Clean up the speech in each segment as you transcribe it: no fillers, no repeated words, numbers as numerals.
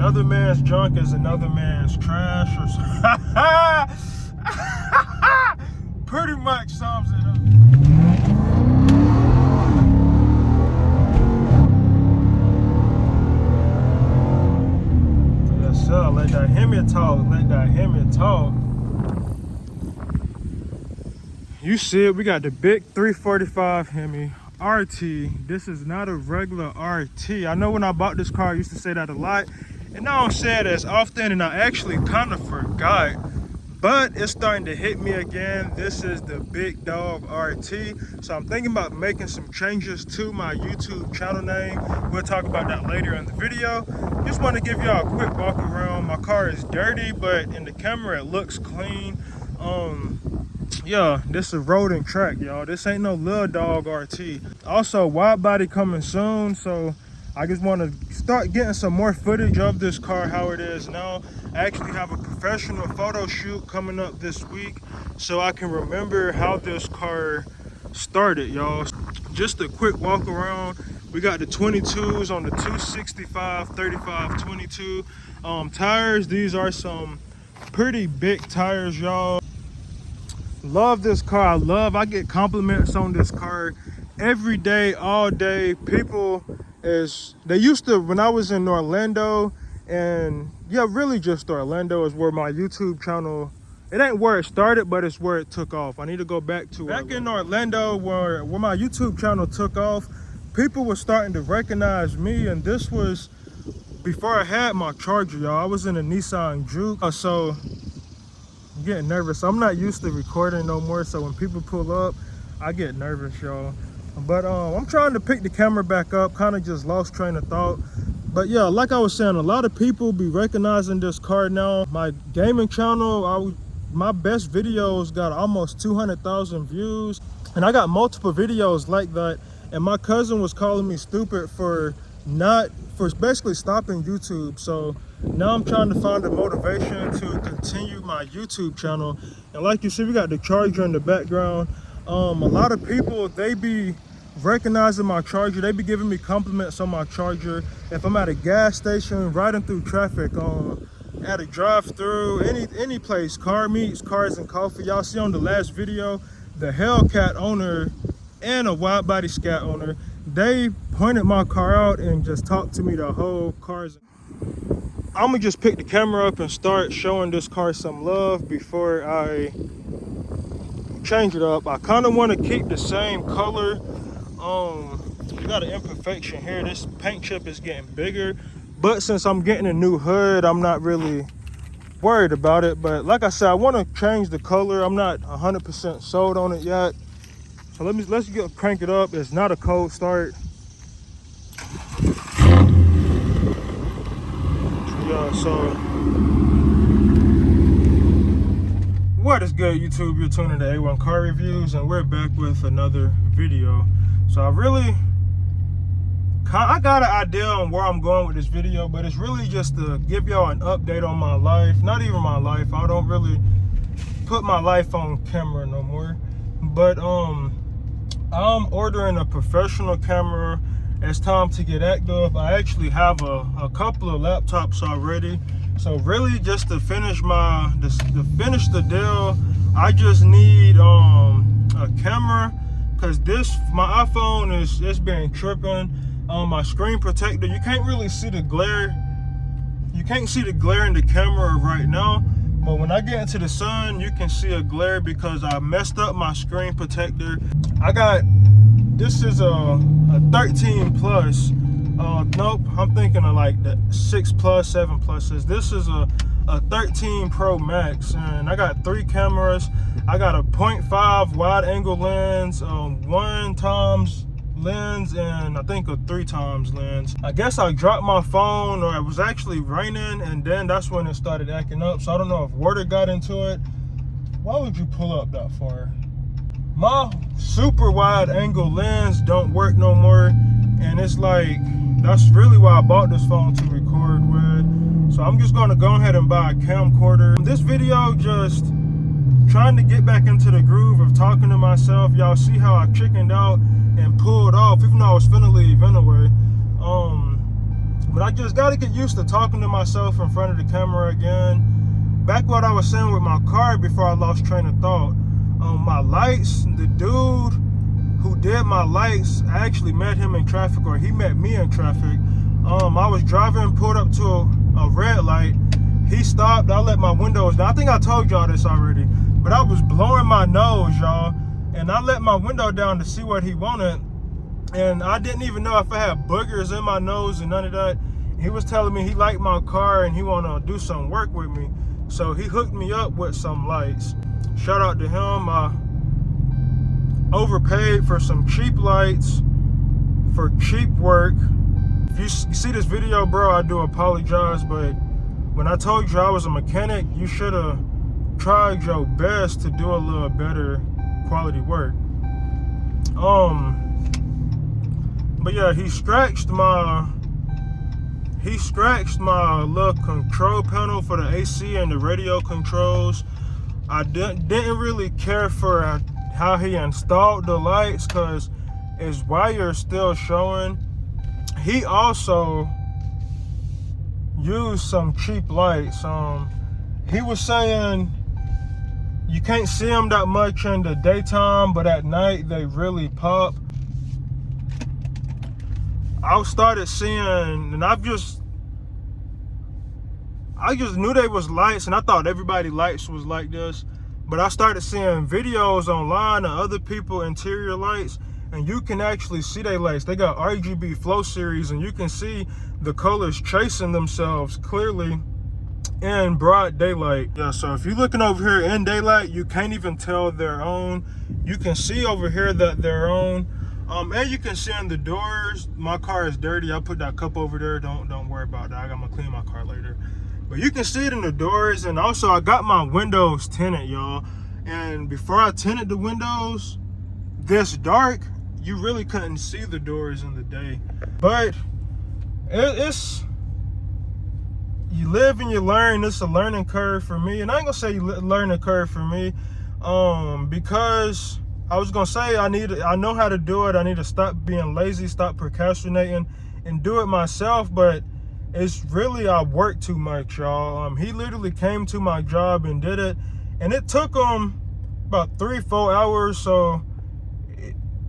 another man's junk is another man's trash or something. Pretty much sums it up. Yes, sir. Let that Hemi talk. Let that Hemi talk. You see it, we got the big 345 Hemi RT. This is not a regular RT. I know when I bought this car, I used to say that a lot, and I don't say it as often, and I actually kind of forgot, but it's starting to hit me again. This is the big dog RT. So I'm thinking about making some changes to my YouTube channel name. We'll talk about that later in the video. Just want to give y'all a quick walk around. My car is dirty, but in the camera it looks clean. Yeah, this is road and track, y'all. This ain't no little dog RT. Also, wide body coming soon, so I just want to start getting some more footage of this car, how it is now. I actually have a professional photo shoot coming up this week, so I can remember how this car started, y'all. Just a quick walk around. We got the 22s on the 265, 35, 22 tires. These are some pretty big tires, y'all. Love this car. I get compliments on this car every day, all day. People they used to, when I was in Orlando, and yeah, really just Orlando is where my YouTube channel, it ain't where it started, but it's where it took off. I need to go back to in Orlando where my YouTube channel took off. People were starting to recognize me, and this was before I had my Charger, y'all. I was in a Nissan Juke, so I'm getting nervous. I'm not used to recording no more, so when people pull up, I get nervous, y'all. But I'm trying to pick the camera back up, kind of just lost train of thought. But yeah, like I was saying, a lot of people be recognizing this car now. My gaming channel, my best videos got almost 200,000 views, and I got multiple videos like that. And my cousin was calling me stupid for basically stopping YouTube. So now I'm trying to find a motivation to continue my YouTube channel. And like you see, we got the Charger in the background. A lot of people, they be recognizing my Charger. They be giving me compliments on my Charger. If I'm at a gas station, riding through traffic, at a drive-through, any place, car meets, cars and coffee. Y'all see on the last video, the Hellcat owner and a wide body Scat owner, they pointed my car out and just talked to me the whole cars. I'm gonna just pick the camera up and start showing this car some love before I change it up. I kind of want to keep the same color. We got an imperfection here. This paint chip is getting bigger, but since I'm getting a new hood, I'm not really worried about it. But like I said, I want to change the color. I'm not 100% sold on it yet. So let's crank it up. It's not a cold start. Yeah, so what is good, YouTube? You're tuning to A1 Car Reviews, and we're back with another video. So I got an idea on where I'm going with this video, but it's really just to give y'all an update on my life. Not even my life. I don't really put my life on camera no more. But I'm ordering a professional camera. It's time to get active. I actually have a couple of laptops already. So really just to finish the deal, I just need a camera, because my iPhone it's been tripping. My screen protector, you can't really see the glare. You can't see the glare in the camera right now, but when I get into the sun, you can see a glare because I messed up my screen protector. This is a 13 plus. Nope, I'm thinking of like the 6 plus, 7 pluses. This is a 13 Pro Max, and I got 3 cameras. I got a 0.5 wide angle lens, 1 times lens, and I think a 3 times lens. I guess I dropped my phone, or it was actually raining, and then that's when it started acting up. So I don't know if water got into it. Why would you pull up that far? My super wide angle lens don't work no more, and it's like, that's really why I bought this phone, to record with. So I'm just gonna go ahead and buy a camcorder. This video just trying to get back into the groove of talking to myself. Y'all see how I chickened out and pulled off, even though I was finna leave anyway. But I just gotta get used to talking to myself in front of the camera again. Back what I was saying with my car before I lost train of thought. My lights, the dude who did my lights, I actually met him in traffic, or he met me in traffic. I was driving, pulled up to a red light. He stopped, I let my windows down. I think I told y'all this already, but I was blowing my nose, y'all. And I let my window down to see what he wanted. And I didn't even know if I had boogers in my nose and none of that. He was telling me he liked my car and he wanted to do some work with me. So he hooked me up with some lights. Shout out to him. I overpaid for some cheap lights for cheap work. If you see this video, bro, I do apologize, but when I told you I was a mechanic, you should have tried your best to do a little better quality work. But yeah, he scratched my little control panel for the AC and the radio controls. I didn't really care for how he installed the lights because his wire's still showing. He also used some cheap lights. He was saying you can't see them that much in the daytime, but at night they really pop. I started seeing, and I just knew they was lights, and I thought everybody lights was like this. But I started seeing videos online of other people interior lights, and you can actually see they lights. They got RGB flow series, and you can see the colors chasing themselves clearly in broad daylight. Yeah, so if you're looking over here in daylight, you can't even tell they're on. You can see over here that they're on. And you can see in the doors, my car is dirty. I put that cup over there. Don't worry about that. I'm gonna clean my car later. But you can see it in the doors, and also I got my windows tinted, y'all. And before I tinted the windows this dark, you really couldn't see the doors in the day. But it's you live and you learn. It's a learning curve for me, and I ain't gonna say learning curve for me, because I was gonna say I know how to do it. I need to stop being lazy, stop procrastinating, and do it myself. But it's really, I work too much, y'all. He literally came to my job and did it, and it took him about 3-4 hours. So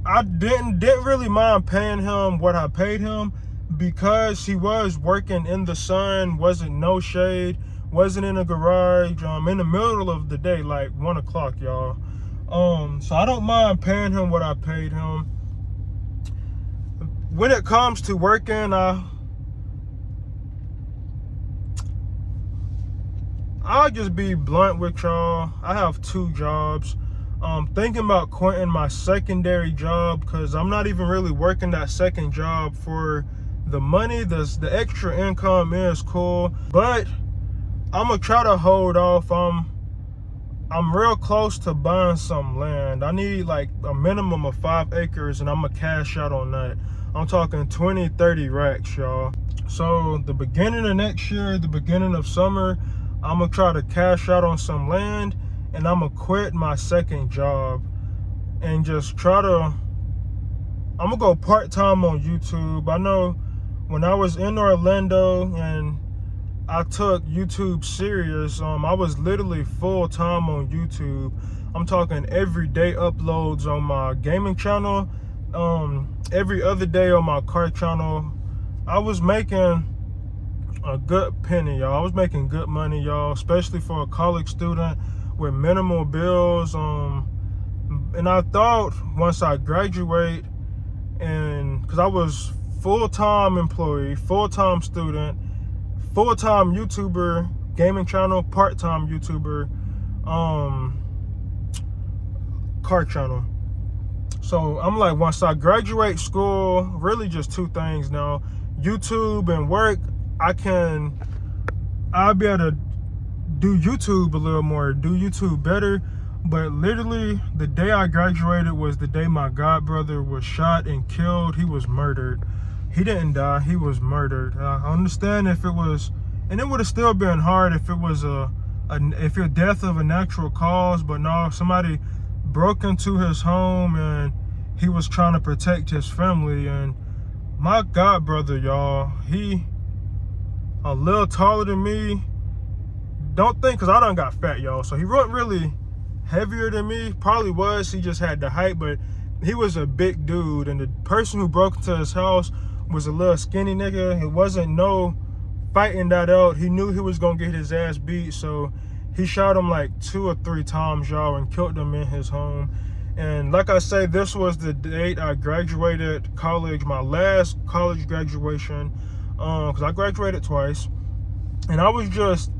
I didn't really mind paying him what I paid him, because he was working in the sun, wasn't no shade, wasn't in a garage, in the middle of the day, like 1 o'clock, y'all. So I don't mind paying him what I paid him. When it comes to working, I'll just be blunt with y'all. I have 2 jobs. Thinking about quitting my secondary job, because I'm not even really working that second job for the money. The extra income is cool, but I'm gonna try to hold off. I'm real close to buying some land. I need like a minimum of 5 acres, and I'm gonna cash out on that. I'm talking 20-30 racks, y'all. So the beginning of next year, the beginning of summer, I'm gonna try to cash out on some land, and I'm gonna quit my second job and just try to, I'm gonna go part-time on YouTube. I know when I was in Orlando and I took YouTube serious, I was literally full-time on YouTube. I'm talking everyday uploads on my gaming channel, every other day on my car channel. I was making a good penny, y'all. I was making good money, y'all, especially for a college student with minimal bills. And I thought once I graduate, and because I was full-time employee, full-time student, full-time YouTuber, gaming channel, part-time YouTuber, car channel. So I'm like, once I graduate school, really just 2 things now, YouTube and work, I'll be able to do YouTube a little more, do YouTube better. But literally the day I graduated was the day my god brother was shot and killed. He was murdered. He didn't die, he was murdered. I understand if it was, and it would have still been hard if it was if your death of a natural cause, but no, somebody broke into his home and he was trying to protect his family. And my god brother, y'all, he a little taller than me. Don't think, because I done got fat, y'all. So he wasn't really heavier than me. Probably was. He just had the height, but he was a big dude. And the person who broke into his house was a little skinny nigga. It wasn't no fighting that out. He knew he was going to get his ass beat. So he shot him like 2 or 3 times, y'all, and killed him in his home. And like I say, this was the date I graduated college, my last college graduation, because I graduated twice. And I was just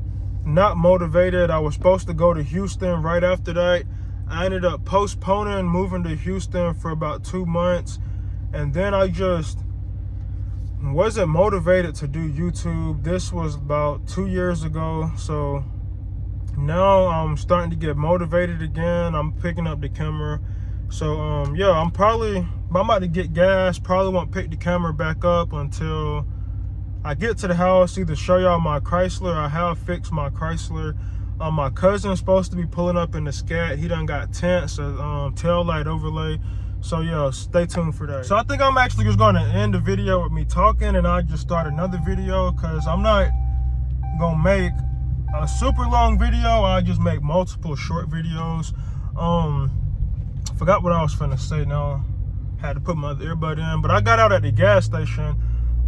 not motivated. I was supposed to go to Houston right after that. I ended up postponing moving to Houston for about 2 months. And then I just wasn't motivated to do YouTube. This was about 2 years ago. So now I'm starting to get motivated again. I'm picking up the camera. So yeah, I'm about to get gas. Probably won't pick the camera back up until I get to the house, either show y'all my Chrysler. I have fixed my Chrysler. My cousin's supposed to be pulling up in the Scat. He done got tents, a tail light overlay. So yeah, stay tuned for that. So I think I'm actually just going to end the video with me talking, and I just start another video, because I'm not gonna make a super long video. I just make multiple short videos. Forgot what I was finna say now. Had to put my earbud in, but I got out at the gas station.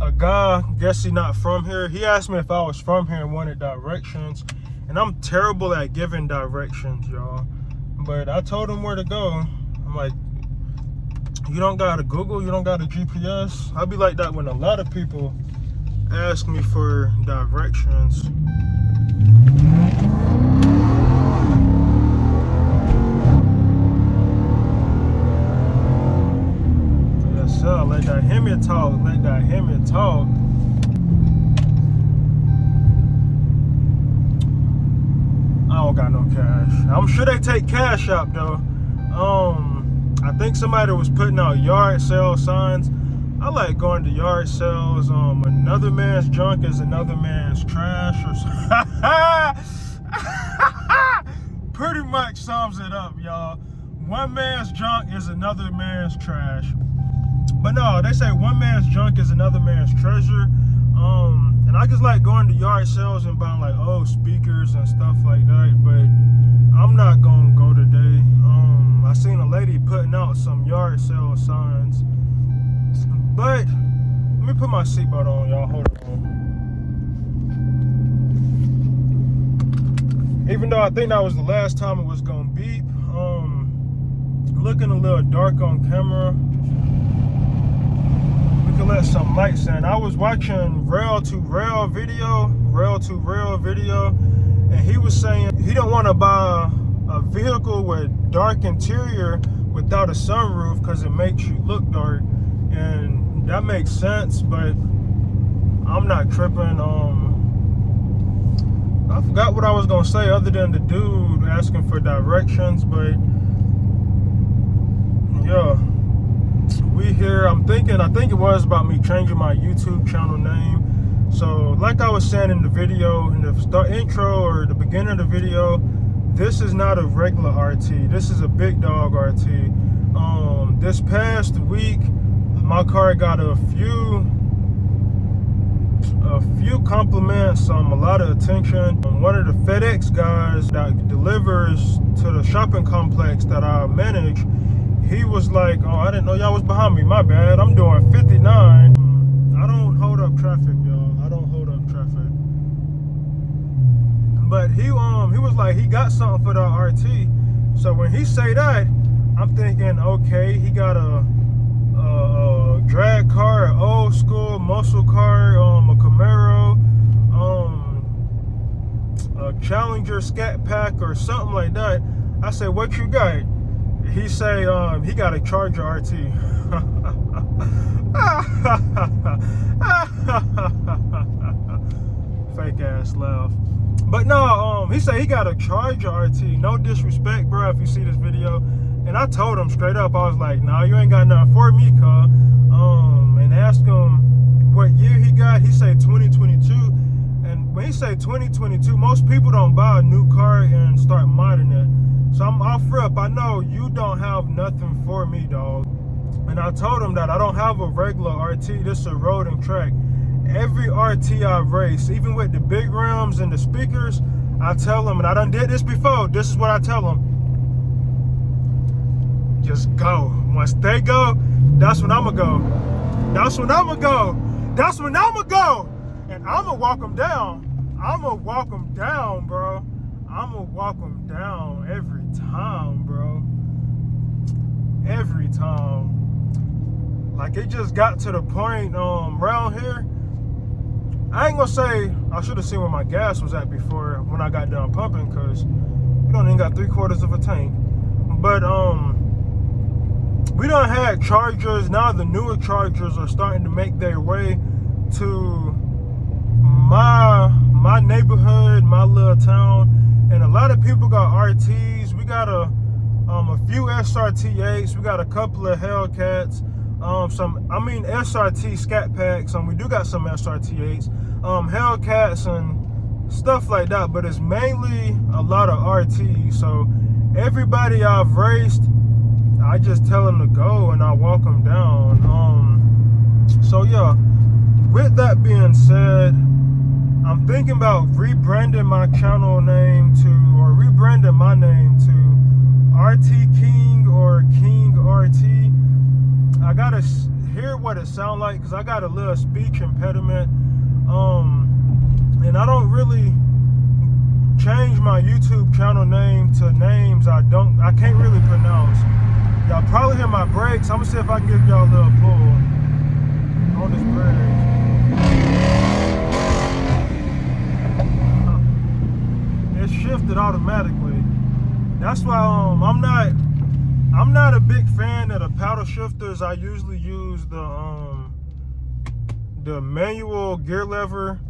A guy, guess he not from here, he asked me if I was from here and wanted directions. And I'm terrible at giving directions, y'all. But I told him where to go. I'm like, you don't got a Google, you don't got a GPS? I be like that when a lot of people ask me for directions. Yes, sir. Let that hear me talk. Let that hear me talk. I don't got no cash. I'm sure they take cash out though. I think somebody was putting out yard sale signs. I like going to yard sales. Another man's junk is another man's trash, or pretty much sums it up, y'all. One man's junk is another man's trash. But no, they say one man's junk is another man's treasure. And I just like going to yard sales and buying like old speakers and stuff like that. But I'm not gonna go today. I seen a lady putting out some yard sale signs. But let me put my seatbelt on, y'all. Hold on. Even though I think that was the last time it was gonna beep. Looking a little dark on camera. We could let some lights in. I was watching rail to rail video, and he was saying he don't want to buy a vehicle with dark interior without a sunroof because it makes you look dark. And that makes sense, but I'm not tripping. I forgot what I was gonna say other than the dude asking for directions, but yeah, we here. I think it was about me changing my YouTube channel name. So like I was saying in the video, in the intro or the beginning of the video, this is not a regular RT. This is a big dog RT. This past week, my car got a few compliments, a lot of attention. One of the FedEx guys that delivers to the shopping complex that I manage, he was like, oh, I didn't know y'all was behind me. My bad. I'm doing 59. I don't hold up traffic, y'all. I don't hold up traffic. But he was like, he got something for the RT. So when he say that, I'm thinking, okay, he got a drag car, an old school muscle car, a Camaro, a Challenger Scat Pack or something like that. I say, what you got? He say, he got a Charger RT. Fake ass laugh. But no, he said he got a Charger RT. No disrespect, bro, if you see this video. And I told him straight up, I was like, nah, you ain't got nothing for me, cuz. And asked him what year he got. He said 2022. And when he say 2022, most people don't buy a new car and start modding it. So I'm off rip. I know you don't have nothing for me, dog. And I told him that I don't have a regular RT. This is a road and track. every RT I've raced, even with the big rims and the speakers, I tell them, and I done did this before, this is what I tell them: just go. Once they go, that's when I'ma go. That's when I'ma go. That's when I'ma go. And I'ma walk them down. I'ma walk them down, bro. I'ma walk them down every time, bro. Every time. Like, it just got to the point around here. I ain't gonna say I should have seen where my gas was at before when I got done pumping, because we don't even got 3/4 of a tank. But we done had Chargers. Now the newer Chargers are starting to make their way to my neighborhood, my little town, and a lot of people got RTs. We got a few SRT8s. We got a couple of Hellcats. SRT scat packs. We do got some SRT8s, Hellcats and stuff like that. But it's mainly a lot of RTs. So everybody I've raced, I just tell them to go and I walk them down. So yeah, with that being said, I'm thinking about rebranding my channel name or rebranding my name to RT King or King RT. I gotta hear what it sounds like, because I got a little speech impediment. And I don't really change my YouTube channel name to names I can't really pronounce. Y'all probably hear my brakes. I'm gonna see if I can give y'all a little pull on this bridge. It shifted automatically. That's why I'm not a big fan of the paddle shifters. I usually use the manual gear lever.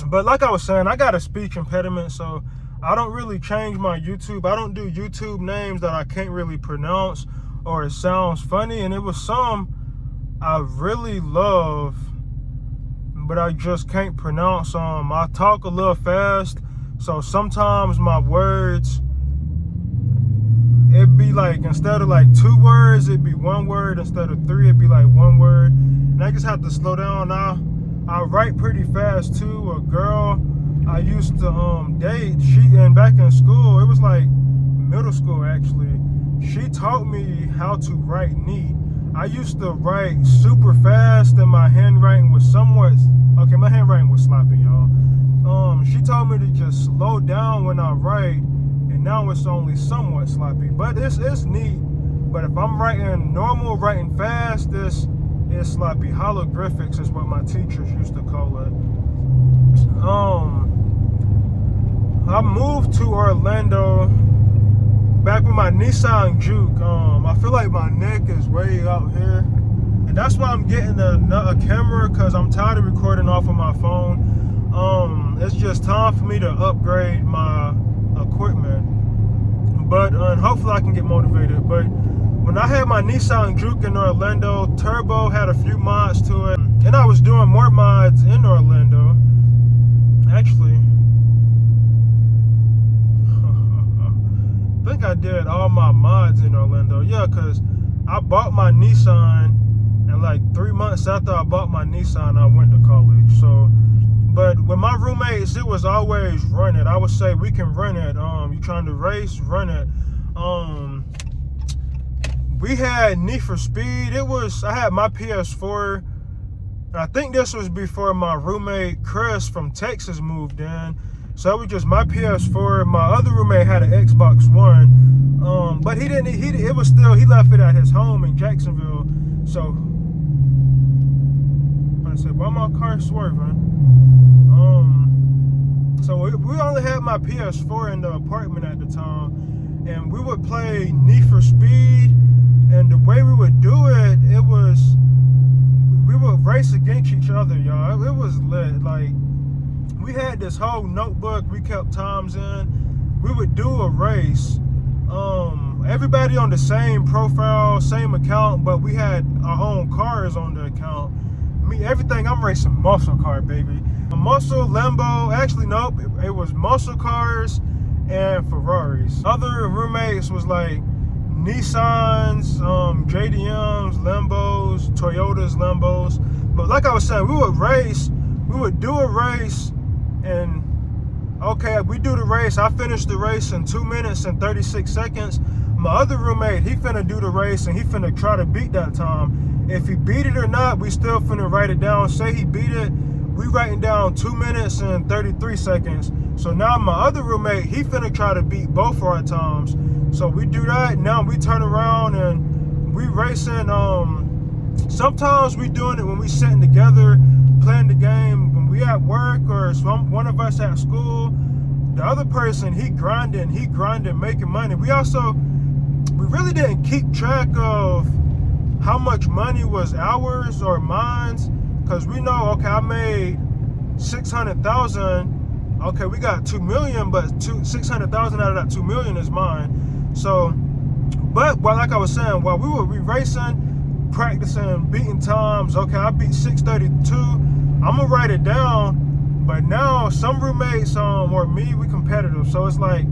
But like I was saying, I got a speech impediment, so I don't really change my YouTube. I don't do YouTube names that I can't really pronounce or it sounds funny. And it was some I really love, but I just can't pronounce them. I talk a little fast, so sometimes my words, it'd be like, instead of like 2 words, it'd be 1 word. Instead of 3, it'd be like 1 word. And I just have to slow down now. I write pretty fast too. A girl I used to date, and back in school, it was like middle school actually, she taught me how to write neat. I used to write super fast and my handwriting was my handwriting was sloppy, y'all. She told me to just slow down when I write, and now it's only somewhat sloppy, but it's neat. But if I'm writing normal, writing fast, it's sloppy. Holographics is what my teachers used to call it. I moved to Orlando back with my Nissan Juke. I feel like my neck is way out here, and that's why I'm getting a camera, because I'm tired of recording off of my phone. It's just time for me to upgrade my equipment, but and hopefully I can get motivated. But when I had my Nissan Juke in Orlando, Turbo had a few mods to it, and I was doing more mods in Orlando. Actually, I think I did all my mods in Orlando. Yeah, because I bought my Nissan, and like 3 months after I bought my Nissan, I went to college. So, but with my roommates, it was always run it. I would say, we can run it. You trying to race, run it. We had Need for Speed. I had my PS4. I think this was before my roommate Chris from Texas moved in. So it was just my PS4. My other roommate had an Xbox One. But he left it at his home in Jacksonville. So I said, why my car swerving? So we only had my PS4 in the apartment at the time, and we would play Need for Speed. And the way we would do it, we would race against each other, y'all. It was lit. Like, we had this whole notebook we kept times in. We would do a race. Everybody on the same profile, same account, but we had our own cars on the account. Everything, I'm racing muscle car, baby. A muscle, Lambo. Actually, nope. It was muscle cars and Ferraris. Other roommates was like Nissans, JDMs, Lambos, Toyotas, Lambos. But like I was saying, we would do a race, and okay, we do the race. I finished the race in 2 minutes and 36 seconds. My other roommate, he finna do the race, and he finna try to beat that time. If he beat it or not, we still finna write it down. Say he beat it, we writing down 2 minutes and 33 seconds. So now my other roommate, he finna try to beat both our times. So we do that. Now we turn around and we racing. Sometimes we doing it when we sitting together playing the game. When we at work or one of us at school, the other person, he grinding, making money. We really didn't keep track of how much money was ours or mine's, because we know, okay, I made 600,000. Okay, we got 2 million, but 600,000 out of that 2 million is mine. So, but like I was saying, while we were racing, practicing, beating times, okay, I beat 632. I'm gonna write it down. But now some roommates or me, we competitive. So it's like,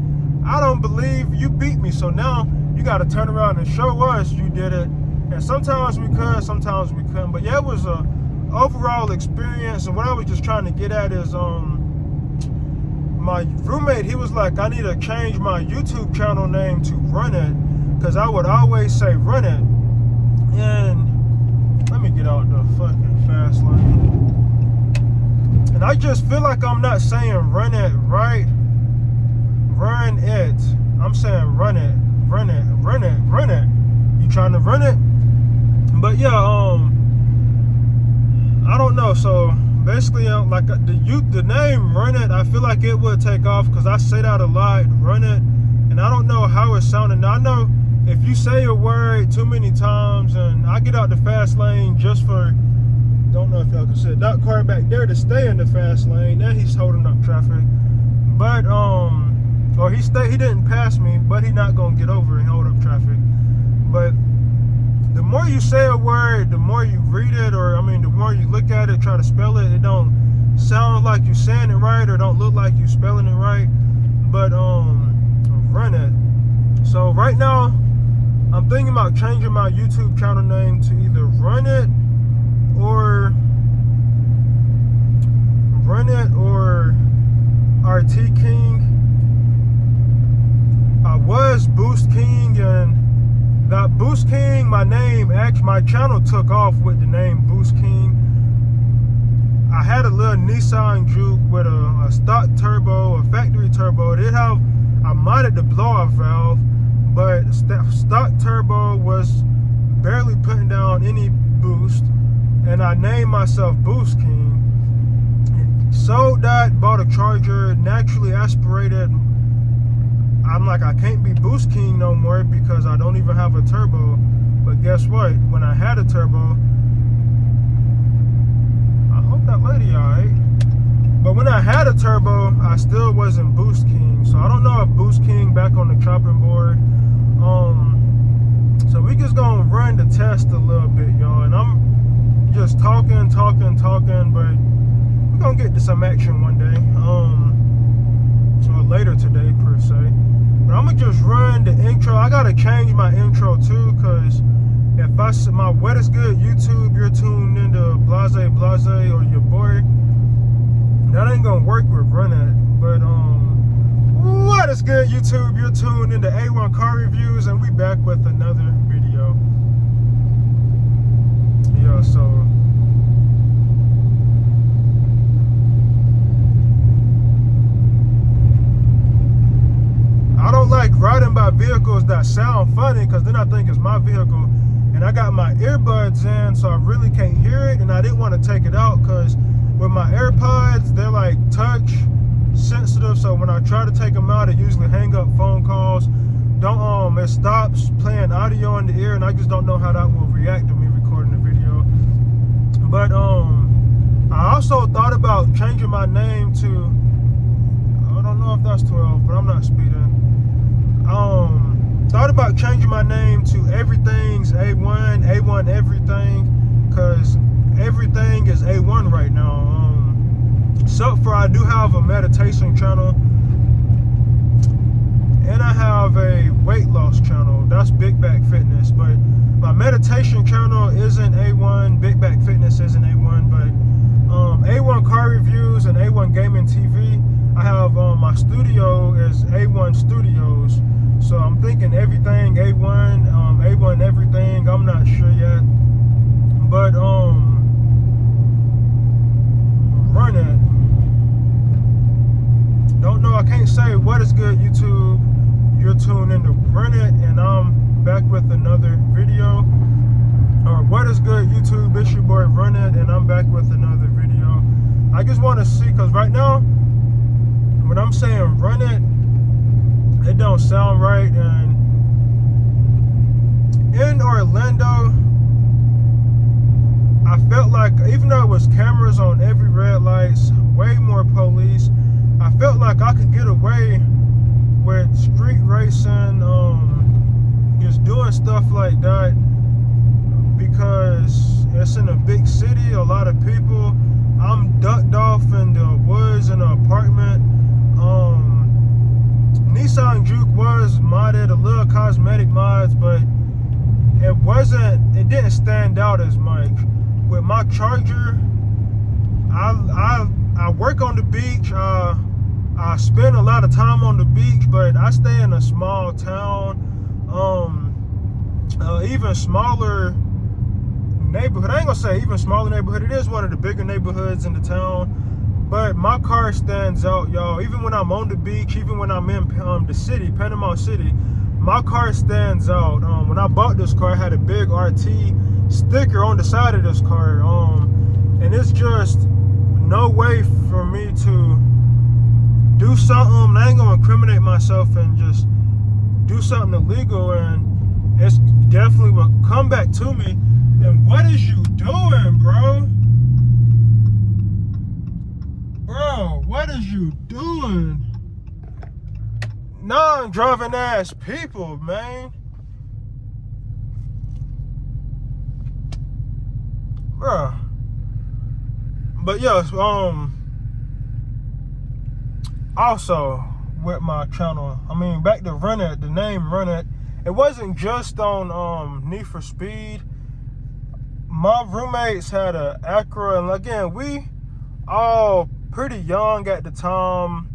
I don't believe you beat me. So now you got to turn around and show us you did it. And sometimes we could, sometimes we couldn't. But yeah, it was a overall experience. And what I was just trying to get at is my roommate, he was like, I need to change my YouTube channel name to Run It, because I would always say Run It. And let me get out the fucking fast lane. And I just feel like I'm not saying run it right. Run it. I'm saying run it. Run it. Run it. Run it. You trying to run it? But yeah, I don't know. So basically, like the name Run It, I feel like it would take off because I say that a lot. Run it. And I don't know how it's sounding. Now I know if you say a word too many times, and I get out the fast lane just for, don't know if y'all can see it, that car back there to stay in the fast lane, and he's holding up traffic. But or he didn't pass me, but he not gonna get over and hold up traffic. But the more you say a word, the more you read it, or I mean the more you look at it, try to spell it, it don't sound like you saying it right, or don't look like you spelling it right. But Run It. So right now I'm thinking about changing my YouTube channel name to either Run It or RT King. I was Boost King, and that Boost King, my channel took off with the name Boost King. I had a little Nissan Juke with a stock turbo, a factory turbo. I modded the blow-off valve, but stock turbo was barely putting down any boost. And I named myself Boost King. Sold that, bought a Charger, naturally aspirated. I'm like, I can't be Boost King no more because I don't even have a turbo. But guess what? When I had a turbo, I hope that lady alright. But when I had a turbo, I still wasn't Boost King. So I don't know if Boost King back on the chopping board. So we just gonna run the test a little bit, y'all. And I'm just talking, but we're gonna get to some action one day, or later today per se. But I'm gonna just run the intro. I gotta change my intro too, cause if my What Is Good YouTube, you're tuned into Blase or your boy, that ain't gonna work with Run It. But what is good YouTube? You're tuned into A1 Car Reviews, and we back with another video. Yeah, so I don't like riding by vehicles that sound funny, because then I think it's my vehicle. And I got my earbuds in, so I really can't hear it. And I didn't want to take it out because with my AirPods, they're like touch sensitive. So when I try to take them out, it usually hang up phone calls. It stops playing audio in the ear, and I just don't know how that will react to me recording the video. But I also thought about changing my name to, I don't know if that's 12, but I'm not speeding. Thought about changing my name to Everything's A1 Everything, because everything is A1 right now. So for I do have a meditation channel, and I have a weight loss channel. That's Big Back Fitness. But my meditation channel isn't A1. Big Back Fitness isn't A1. But A1 Car Reviews and A1 Gaming TV. I have my studio is A1 Studios. So I'm thinking everything A1, A1 everything. I'm not sure yet. But run it. Don't know. I can't say what is good, YouTube. You're tuned into Run It, and I'm back with another video. Or what is good, YouTube? It's your boy Run It, and I'm back with another video. I just want to see, because right now, when I'm saying run it don't sound right. And in Orlando, I felt like, even though it was cameras on every red lights, way more police, I felt like I could get away with street racing, just doing stuff like that, because it's in a big city, a lot of people. I'm ducked off in the woods in an apartment. Nissan Juke was modded, a little cosmetic mods, but it didn't stand out as much. With my Charger, I work on the beach. I spend a lot of time on the beach, but I stay in a small town, even smaller neighborhood. I ain't gonna say even smaller neighborhood. It is one of the bigger neighborhoods in the town, but my car stands out, y'all. Even when I'm on the beach, even when I'm in the city, Panama City, my car stands out. When I bought this car, I had a big RT sticker on the side of this car, and it's just no way for me to do something. I ain't gonna incriminate myself and just do something illegal, and it's definitely will come back to me. And what is you doing, bro? Bro, what is you doing? Non-driving ass people, man. Bro. But yes, also with my channel, I mean, back to Run It, the name Run It, it wasn't just on Need for Speed. My roommates had an Acura, and again, we all pretty young at the time,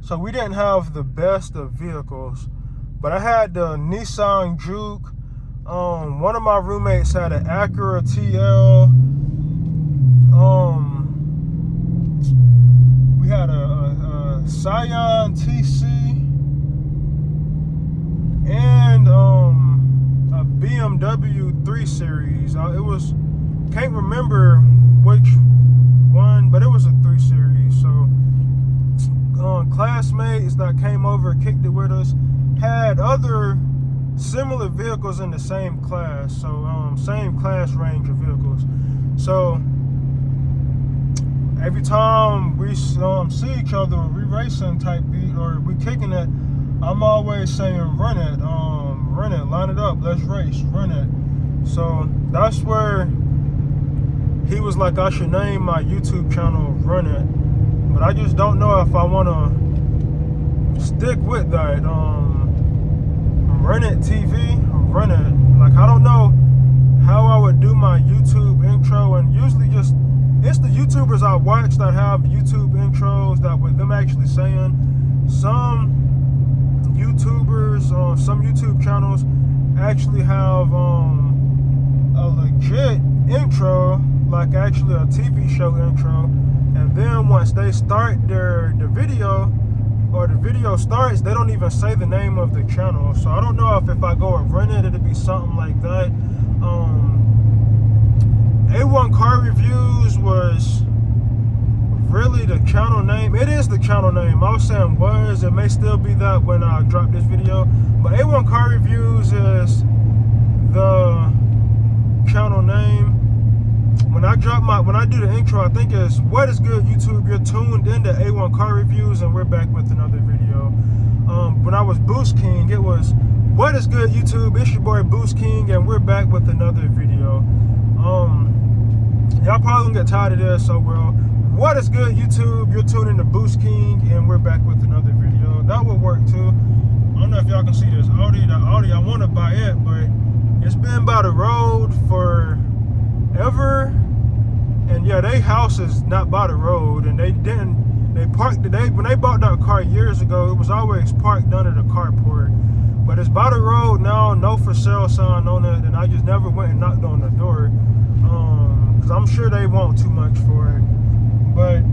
so we didn't have the best of vehicles. But I had the Nissan Juke. One of my roommates had an Acura TL. We had a Scion TC and a BMW 3 Series. It was, can't remember which one, but it was a 3 Series. So classmates that came over, kicked it with us, had other similar vehicles in the same class. So same class range of vehicles. So every time we see each other, we racing type beat, or we kicking it, I'm always saying run it, line it up, let's race, run it. So that's where he was like, I should name my YouTube channel Run It. But I just don't know if I want to stick with that. Run It TV, Run It. Like, I don't know how I would do my YouTube intro, and usually just, it's the YouTubers I watch that have YouTube intros that with them actually saying. Some YouTubers, some YouTube channels actually have a legit intro, like actually a TV show intro, and then once they start the video, or the video starts, they don't even say the name of the channel. So I don't know if I go and run it, it'll be something like that. A1 Car Reviews was really the channel name. It is the channel name. I was saying was, it may still be that when I drop this video, but A1 Car Reviews is the channel name. When I do the intro, I think it's what is good, YouTube. You're tuned into A1 Car Reviews, and we're back with another video. When I was Boost King, it was what is good, YouTube. It's your boy Boost King, and we're back with another video. Y'all probably gonna get tired of this, so well, what is good, YouTube? You're tuned into Boost King, and we're we're back with another video. That would work too. I don't know if y'all can see this Audi. The Audi, I want to buy it, but it's been by the road forever. And yeah, they house is not by the road, and they parked it. When they bought that car years ago, it was always parked under the carport. But it's by the road now, no for sale sign on it, and I just never went and knocked on the door. Cause I'm sure they want too much for it. But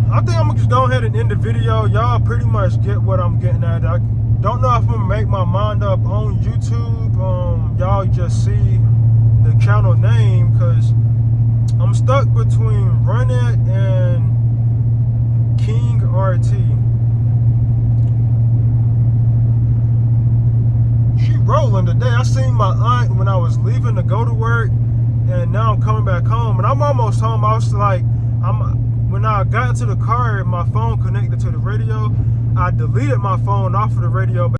I think I'm gonna just go ahead and end the video. Y'all pretty much get what I'm getting at. I don't know if I'm gonna make my mind up on YouTube. Y'all just see the channel name, cause I'm stuck between Run It and King RT. She rolling today. I seen my aunt when I was leaving to go to work, and now I'm coming back home, and I'm almost home. I was like, when I got into the car, my phone connected to the radio. I deleted my phone off of the radio.